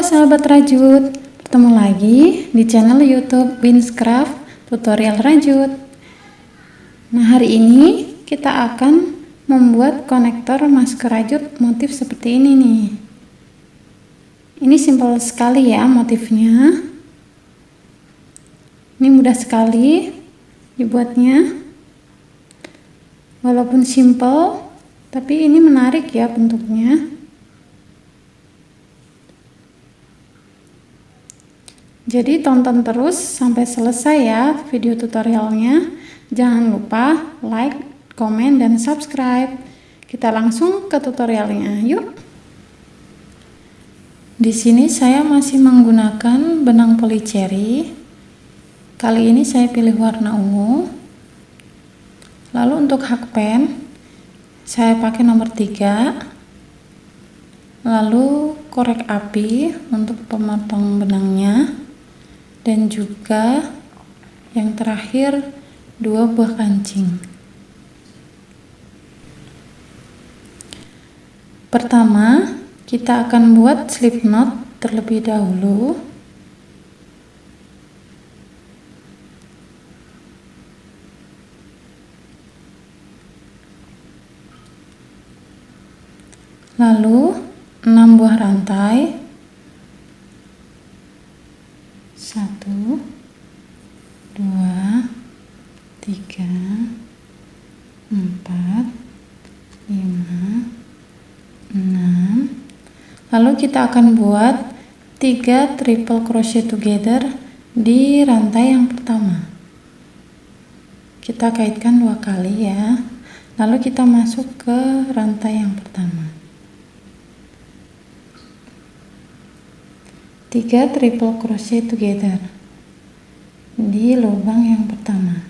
sahabat rajut, bertemu lagi di channel YouTube Winscraft Tutorial Rajut. Nah, hari ini kita akan membuat konektor masker rajut motif seperti ini nih. Ini simpel sekali ya motifnya. Ini mudah sekali dibuatnya. Walaupun simpel, tapi ini menarik ya bentuknya. Jadi tonton terus sampai selesai ya video tutorialnya. Jangan lupa like, komen, dan subscribe. Kita langsung ke tutorialnya, yuk. Di sini saya masih menggunakan benang polycherry. Kali ini saya pilih warna ungu. Lalu untuk hakpen saya pakai nomor 3. Lalu korek api untuk pemotong benangnya. Dan juga yang terakhir 2 buah kancing. Pertama, kita akan buat slip knot terlebih dahulu. Lalu 6 buah rantai. 1, 2, 3, 4, 5, 6. Lalu kita akan buat 3 triple crochet together di rantai yang pertama. Kita kaitkan 2 kali ya. Lalu kita masuk ke rantai yang pertama. 3 triple crochet together di lubang yang pertama.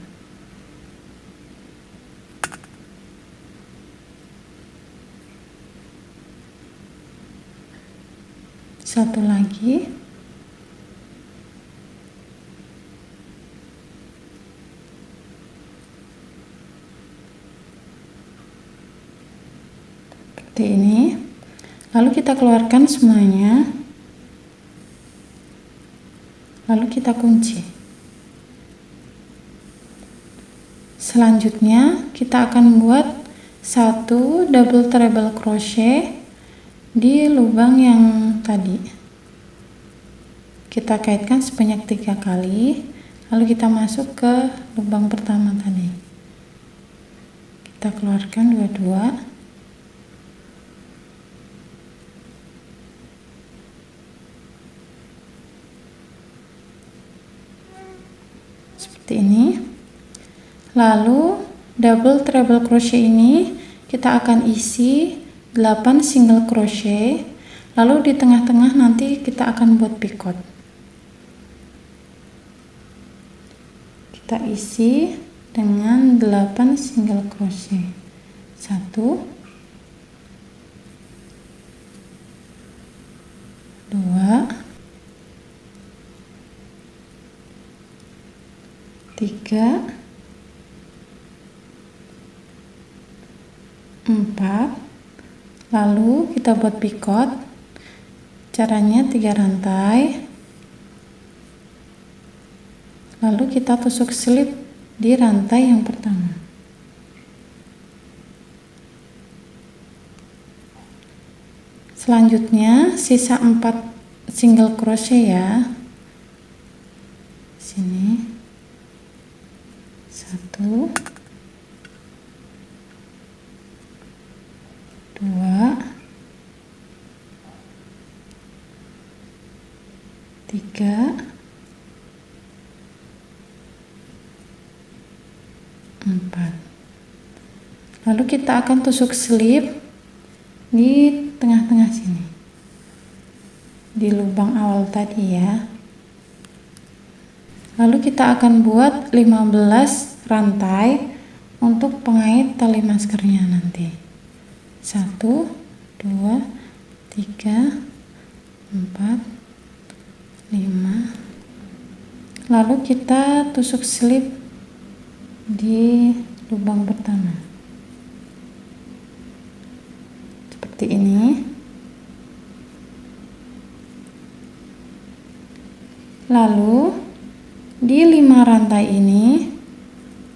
Satu lagi. Seperti ini. Lalu kita keluarkan semuanya. Lalu kita kunci. Selanjutnya kita akan buat 1 double treble crochet di lubang yang tadi. Kita kaitkan sebanyak 3 kali, lalu kita masuk ke lubang pertama tadi. Kita keluarkan dua-dua. Seperti ini. Lalu double treble crochet ini kita akan isi 8 single crochet. Lalu di tengah-tengah nanti kita akan buat picot. Kita isi dengan 8 single crochet. 1, 2, 3, 4. Lalu kita buat picot. Caranya 3 rantai. Lalu kita tusuk slip di rantai yang pertama. Selanjutnya sisa 4 single crochet ya. Sini. 1, 2, 3, 4. Lalu kita akan tusuk slip di tengah-tengah sini, di lubang awal tadi ya. Lalu kita akan buat 15 rantai untuk pengait tali maskernya nanti. 1, 2, 3, 4, 5. Lalu kita tusuk slip di lubang pertama. Seperti ini. Lalu di 5 rantai ini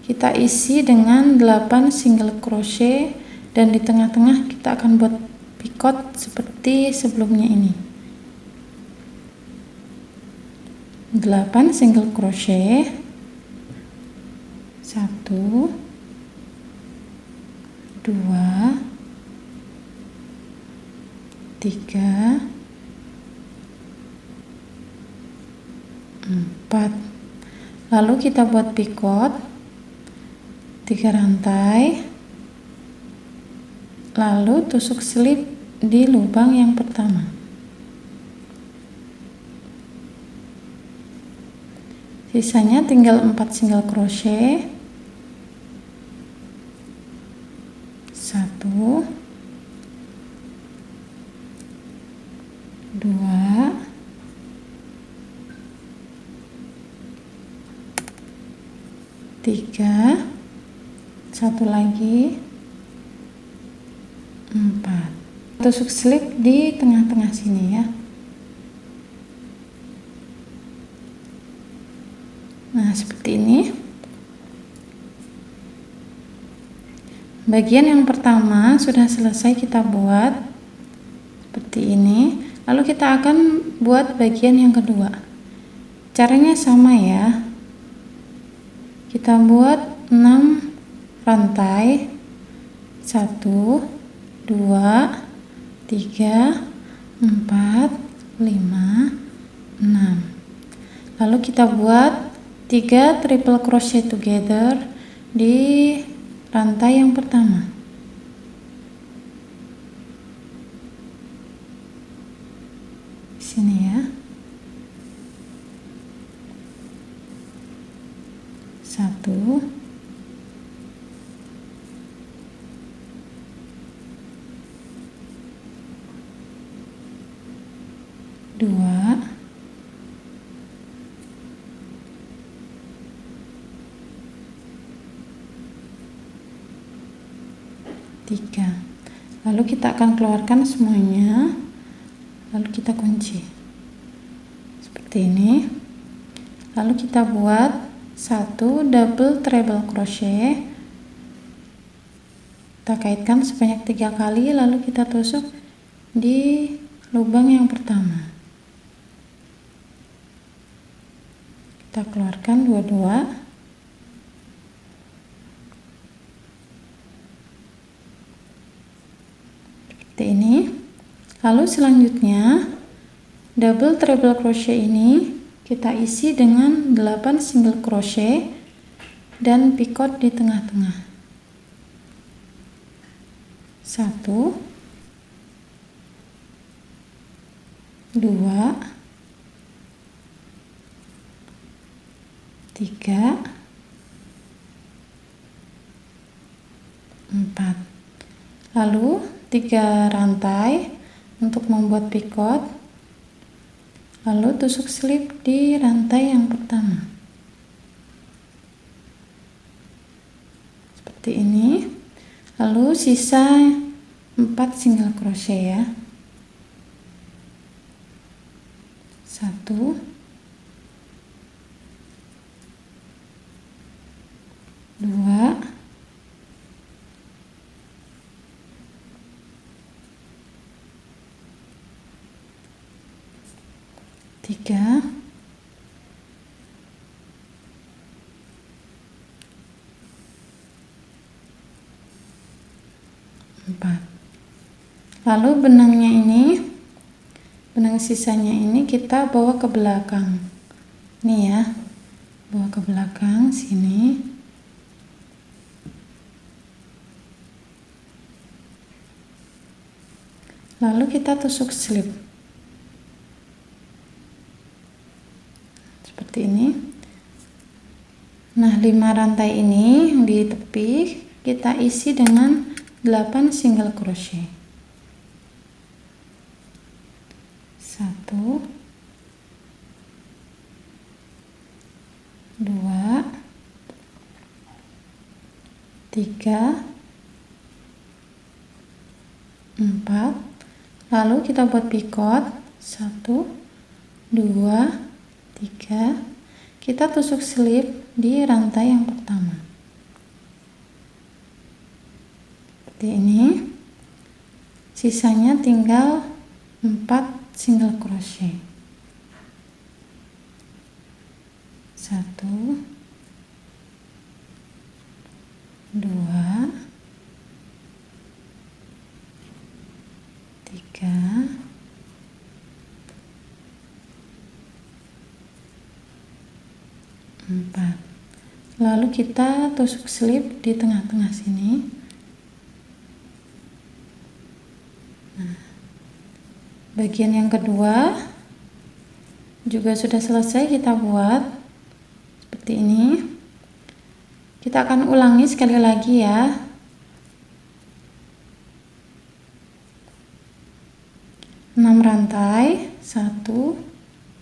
kita isi dengan 8 single crochet, dan di tengah-tengah kita akan buat picot seperti sebelumnya ini. 8 single crochet, 1, 2, 3, 4. Lalu kita buat picot 3 rantai, lalu tusuk slip di lubang yang pertama. Sisanya tinggal 4 single crochet, 1, 2, 3, 1 lagi, 4. Tusuk slip di tengah-tengah sini ya. Nah, seperti ini. Bagian yang pertama sudah selesai kita buat seperti ini. Lalu kita akan buat bagian yang kedua. Caranya sama ya. Kita buat 6 rantai, 1, 2, 3, 4, 5, 6. Lalu kita buat 3 triple crochet together di rantai yang pertama. Di sini ya. 1, 2, 3. Lalu kita akan keluarkan semuanya, lalu kita kunci seperti ini. Lalu kita buat 1 double treble crochet, kita kaitkan sebanyak 3 kali, lalu kita tusuk di lubang yang pertama. Kita keluarkan dua-dua. Seperti ini. Lalu selanjutnya double treble crochet ini kita isi dengan 8 single crochet dan picot di tengah-tengah. 1, 2, 3, 4. Lalu 3 rantai untuk membuat picot, lalu tusuk slip di rantai yang pertama seperti ini. Lalu sisa 4 single crochet ya. 1, 2, 3, 4. Lalu benangnya ini, benang sisanya ini kita bawa ke belakang. Nih ya, bawa ke belakang sini. Lalu kita tusuk slip seperti ini. Nah, 5 rantai ini yang di tepi kita isi dengan 8 single crochet. 1, 2, 3, 4. Lalu kita buat picot 1, 2, 3. Kita tusuk slip di rantai yang pertama. Seperti ini. Sisanya tinggal 4 single crochet. 1, 2, 3, 4. Lalu kita tusuk slip di tengah-tengah sini. Nah, bagian yang kedua juga sudah selesai kita buat seperti ini. Kita akan ulangi sekali lagi ya. 6 rantai, 1,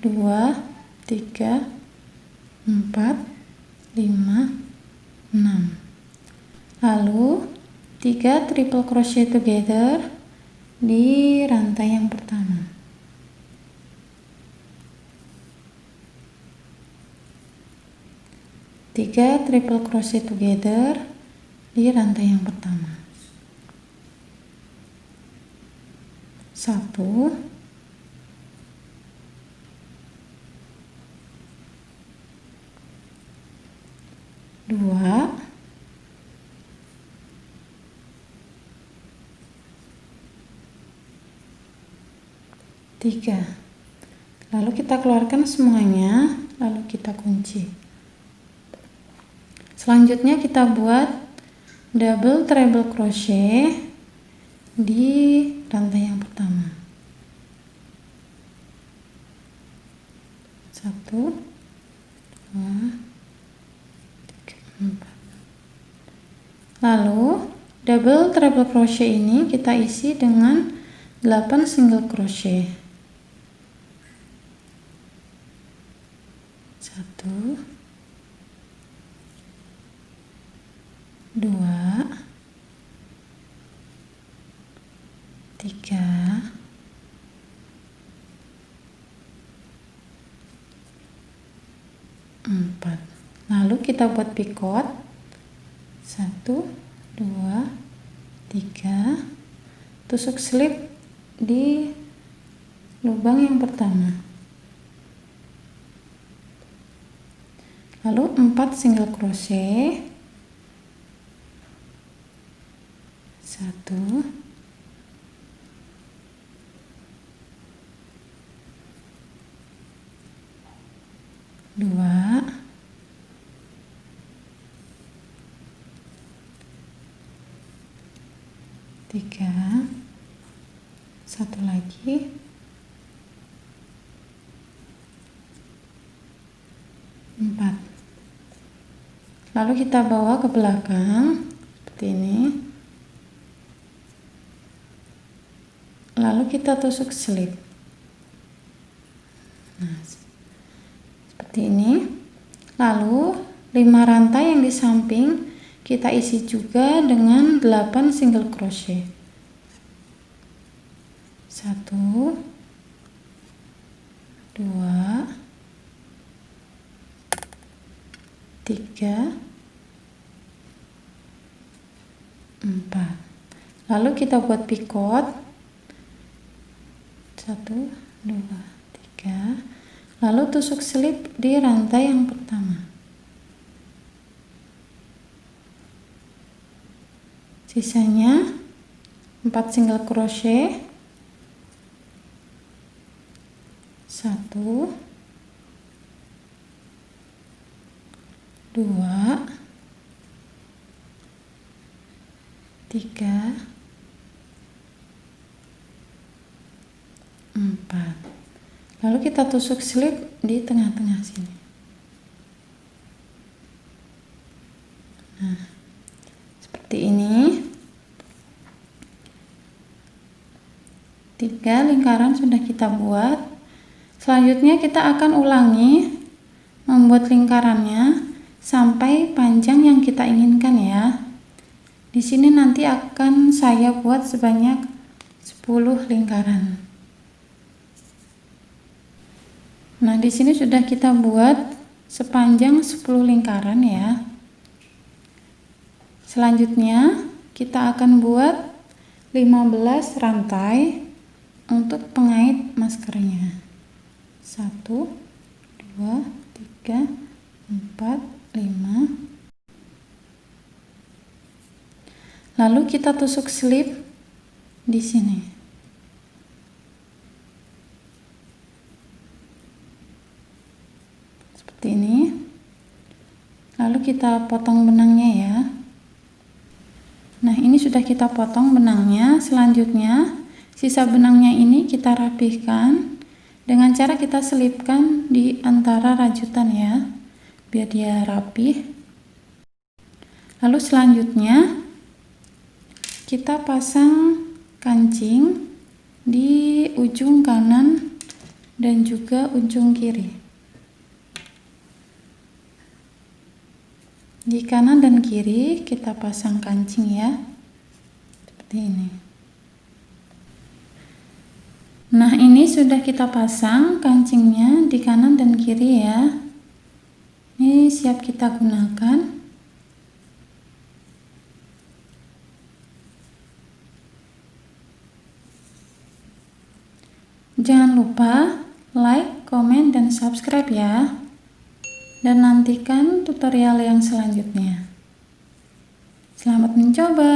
2, 3, 4, 5, 6. Lalu 3 triple crochet together di rantai yang pertama. Tiga triple crochet together di rantai yang pertama. 1, 2, 3. Lalu kita keluarkan semuanya, lalu kita kunci. Selanjutnya kita buat double treble crochet di rantai yang pertama. 1, 2, 3, 4. Lalu double treble crochet ini kita isi dengan 8 single crochet. 1, 2, 3, 4. Lalu kita buat picot. 1, 2, 3. Tusuk slip di lubang yang pertama. Lalu 4 single crochet. 1, 2, 3, 1 lagi, 4. Lalu kita bawa ke belakang seperti ini. Lalu kita tusuk slip. Nah, seperti ini. Lalu 5 rantai yang di samping kita isi juga dengan 8 single crochet. 1, 2, 3, 4. Lalu kita buat picot. 1, 2, 3. Lalu tusuk slip di rantai yang pertama. Sisanya 4 single crochet. 1, 2, 3, 4. Lalu kita tusuk slip di tengah-tengah sini. Nah, seperti ini. 3 lingkaran sudah kita buat. Selanjutnya kita akan ulangi membuat lingkarannya sampai panjang yang kita inginkan ya. Di sini nanti akan saya buat sebanyak 10 lingkaran. Nah, di sini sudah kita buat sepanjang 10 lingkaran ya. Selanjutnya kita akan buat 15 rantai untuk pengait maskernya. 1 2 3 4 5. Lalu kita tusuk slip di sini. Seperti ini. Lalu kita potong benangnya ya. Nah, ini sudah kita potong benangnya. Selanjutnya, sisa benangnya ini kita rapihkan dengan cara kita selipkan di antara rajutan ya, biar dia rapih. Lalu selanjutnya, kita pasang kancing di ujung kanan dan juga ujung kiri. Di kanan dan kiri kita pasang kancing ya, seperti ini. Nah, ini sudah kita pasang kancingnya di kanan dan kiri ya. Ini siap kita gunakan. Jangan lupa like, komen, dan subscribe ya. Dan nantikan tutorial yang selanjutnya. Selamat mencoba!